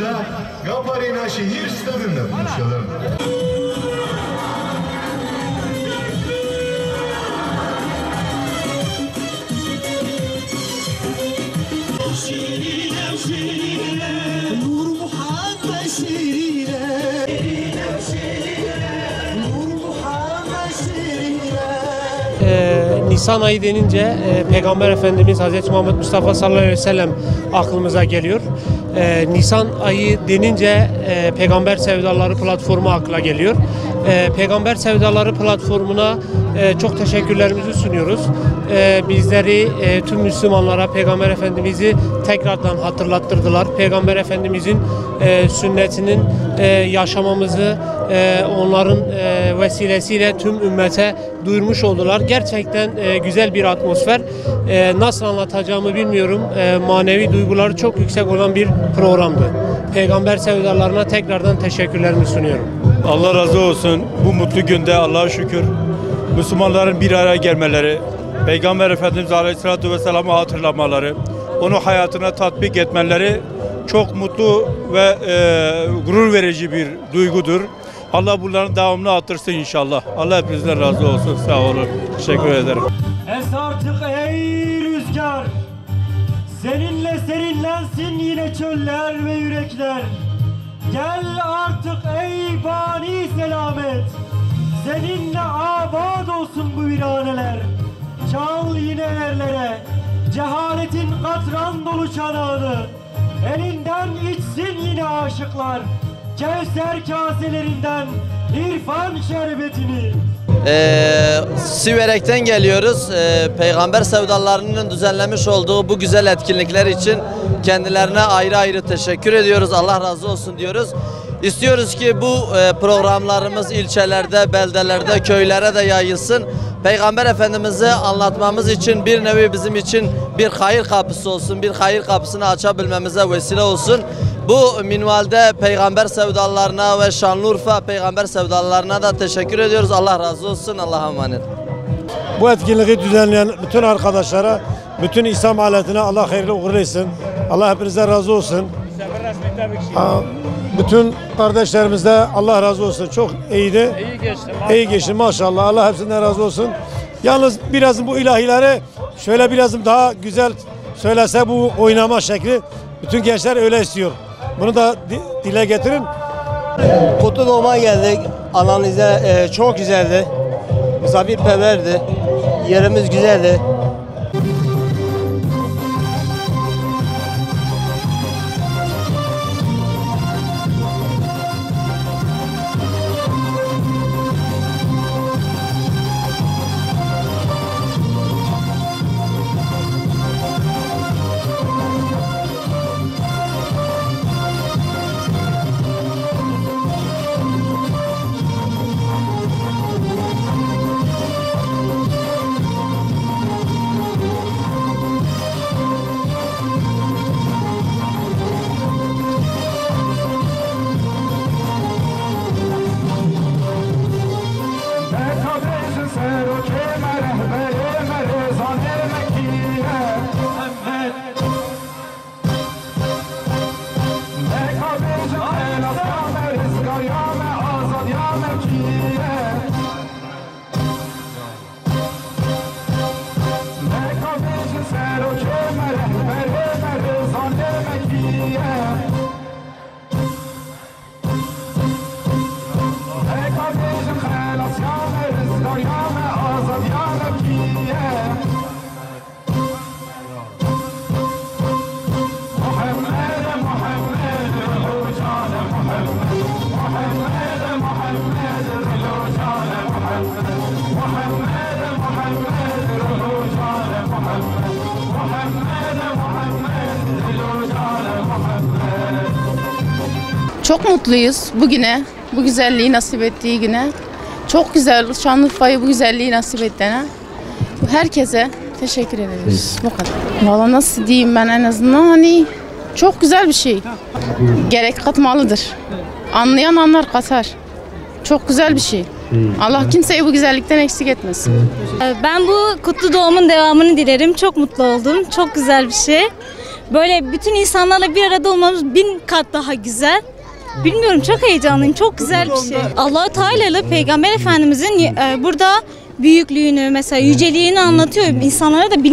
da Gaparina Şehir Stadı'nda buluşalım. Nisan ayı denince Peygamber Efendimiz Hz. Muhammed Mustafa sallallahu aleyhi ve sellem aklımıza geliyor. Nisan ayı denince Peygamber Sevdaları platformu akla geliyor. Peygamber Sevdaları platformuna çok teşekkürlerimizi sunuyoruz. Bizleri tüm Müslümanlara Peygamber Efendimiz'i tekrardan hatırlattırdılar. Peygamber Efendimiz'in sünnetinin yaşamamızı onların vesilesiyle tüm ümmete duyurmuş oldular. Gerçekten güzel bir atmosfer. Nasıl anlatacağımı bilmiyorum. Manevi duyguları çok yüksek olan bir programdı. Peygamber sevdalarına tekrardan teşekkürlerimi sunuyorum. Allah razı olsun. Bu mutlu günde Allah'a şükür Müslümanların bir araya gelmeleri, Peygamber Efendimiz Aleyhisselatü Vesselam'ı hatırlamaları, onu hayatına tatbik etmeleri çok mutlu ve gurur verici bir duygudur. Allah bunların devamını artırsın inşallah. Allah hepinizden razı olsun. Sağ olun. Teşekkür ederim. Es artık ey rüzgar, seninle serinlensin yine çöller ve yürekler. Gel artık ey bani selamet, seninle abad olsun bu viraneler. Çal yine erlere, cehaletin katran dolu çanağını. Elinden içsin yine aşıklar, Kevser kaselerinden irfan şerbetini. Siverek'ten geliyoruz. Peygamber sevdalarının düzenlemiş olduğu bu güzel etkinlikler için kendilerine ayrı ayrı teşekkür ediyoruz. Allah razı olsun diyoruz. İstiyoruz ki bu programlarımız ilçelerde, beldelerde, köylere de yayılsın. Peygamber Efendimiz'i anlatmamız için bir nevi bizim için bir hayır kapısı olsun, bir hayır kapısını açabilmemize vesile olsun. Bu minvalde Peygamber sevdalarına ve Şanlıurfa Peygamber sevdalarına da teşekkür ediyoruz. Allah razı olsun. Allah'a emanet. Bu etkinliği düzenleyen bütün arkadaşlara, bütün İslam aletine Allah hayırlı uğurlu etsin. Allah hepinizden razı olsun. Bütün kardeşlerimize Allah razı olsun. Çok iyiydi. İyi geçti maşallah. Allah hepsinden razı olsun. Yalnız biraz bu ilahileri şöyle biraz daha güzel söylese bu oynama şekli, bütün gençler öyle istiyor. Bunu da dile getirin. Kutlu doğuma geldik. Analize çok güzeldi. Misafirperverdi. Yerimiz güzeldi. Çok mutluyuz bugüne, bu güzelliği nasip ettiği güne. Çok güzel, Şanlıurfa'yı bu güzelliği nasip ettiğine. Herkese teşekkür ederiz. Bu kadar. Valla nasıl diyeyim ben, en azından hani çok güzel bir şey. Gerek katmalıdır. Anlayan anlar, katar. Çok güzel bir şey. Allah kimseyi bu güzellikten eksik etmesin. Ben bu kutlu doğumun devamını dilerim. Çok mutlu oldum. Çok güzel bir şey. Böyle bütün insanlarla bir arada olmamız 1000 kat daha güzel. Bilmiyorum, çok heyecanlıyım. Çok güzel bir şey. Allah-u Teala'lı Peygamber Efendimizin burada büyüklüğünü, mesela yüceliğini anlatıyor. İnsanlara da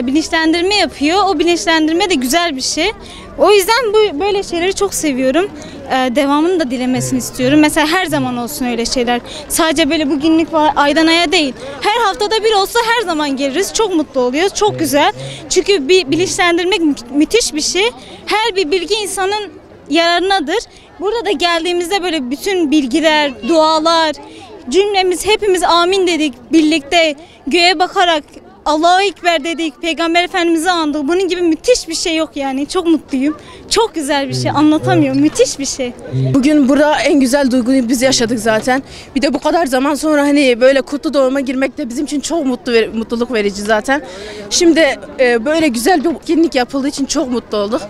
bilinçlendirme yapıyor. O bilinçlendirme de güzel bir şey. O yüzden böyle şeyleri çok seviyorum. Devamını da dilemesini istiyorum. Mesela her zaman olsun öyle şeyler. Sadece böyle bugünlük var, aydan aya değil. Her haftada bir olsa her zaman geliriz. Çok mutlu oluyoruz. Çok güzel. Çünkü bilinçlendirmek müthiş bir şey. Her bir bilgi insanın yararınadır. Burada da geldiğimizde böyle bütün bilgiler, dualar, cümlemiz hepimiz amin dedik birlikte, göğe bakarak Allahu Ekber dedik, Peygamber Efendimiz'i andık. Bunun gibi müthiş bir şey yok yani. Çok mutluyum. Çok güzel bir şey. Anlatamıyorum. Müthiş bir şey. Bugün burada en güzel duyguyu biz yaşadık zaten. Bir de bu kadar zaman sonra hani böyle kutlu doğuma girmek de bizim için çok mutluluk verici zaten. Şimdi böyle güzel bir etkinlik yapıldığı için çok mutlu olduk.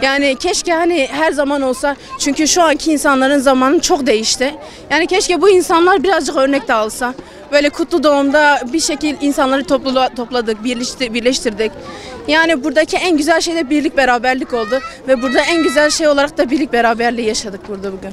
Yani keşke hani her zaman olsa, çünkü şu anki insanların zamanı çok değişti. Yani keşke bu insanlar birazcık örnek de alsa. Böyle kutlu doğumda bir şekil insanları topladık, birleştirdik. Yani buradaki en güzel şey de birlik, beraberlik oldu. Ve burada en güzel şey olarak da birlik, beraberliği yaşadık burada bugün.